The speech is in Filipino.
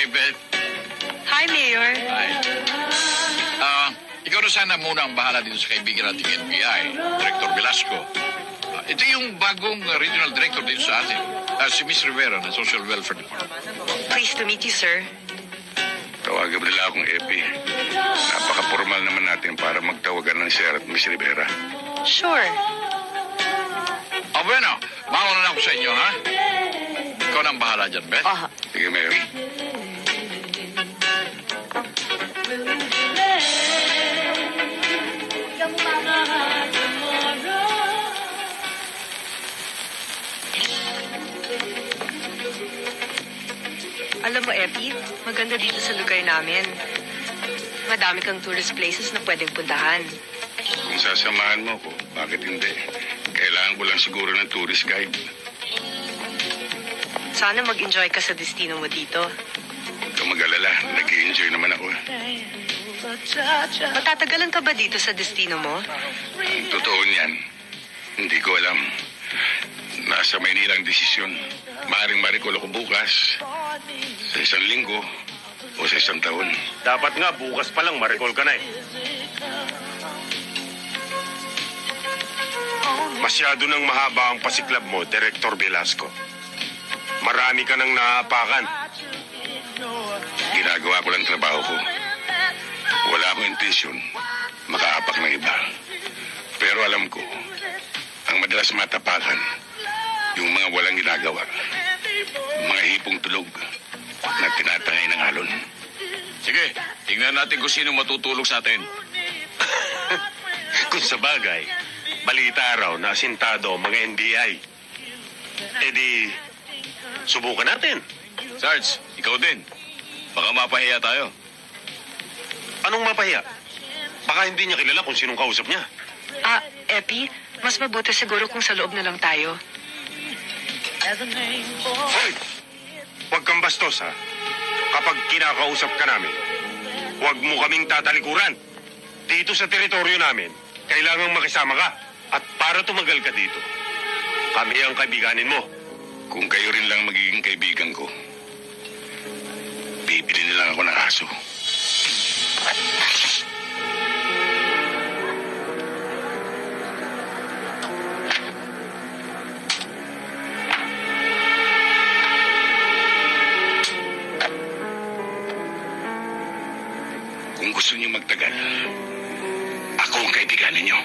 Hi, Beth. Hi, Mayor. Hi. Ikaw na sana muna ang bahala dito sa kaibigan nating NBI, Director Velasco. Ito yung bagong regional director dito sa atin, si Miss Rivera ng Social Welfare Department. Pleased to meet you, sir. Tawagan mo nila akong Epi. Napaka-formal naman natin para magtawagan ng Sir at Miss Rivera. Sure. Bueno, mauna na ako sa inyo, ha? Ikaw na ang bahala dyan, Beth. Sige, Mayor. Alam mo, Epi, maganda dito sa lugar namin. Madami kang tourist places na pwedeng puntahan. Kung sasamahan mo ko, bakit hindi? Kailangan ko lang siguro ng tourist guide. Sana mag-enjoy ka sa destino mo dito. Huwag kang mag-alala, nag-i-enjoy naman ako. Matatagalan ka ba dito sa destino mo? Ang totoo niyan, hindi ko alam. Nasa Maynila ang desisyon. Maaring marikol ako bukas, sa 1 linggo, o sa 1 taon. Dapat nga, bukas pa lang marikol ka na eh. Masyado nang mahaba ang pasiklab mo, Director Velasco. Marami ka nang naaapakan. Ginagawa ko lang trabaho ko. Wala akong intensyon makaapak ng iba. Pero alam ko, ang madalas matapakan, yung mga walang ginagawa, mga hipong tulog na tinatangay ng alon. Sige, tingnan natin kung sino matutulog sa atin. Kung sa bagay, balita raw na asintado ang mga NBI. E di, subukan natin. Sarge, ikaw din. Baka mapahiya tayo. Anong mapahiya? Baka hindi niya kilala kung sinong kausap niya. Epi, mas mabuti siguro kung sa loob na lang tayo. Hoy! Huwag kang bastos, ha? Kapag kinakausap ka namin, huwag mo kaming tatalikuran. Dito sa teritoryo namin, kailangang makisama ka. At para tumagal ka dito, kami ang kaibiganin mo. Kung kayo rin lang magiging kaibigan ko, bibili nilang ako ng aso. Kung gusto niyo magtagal, ako ang kaibiganin niyo.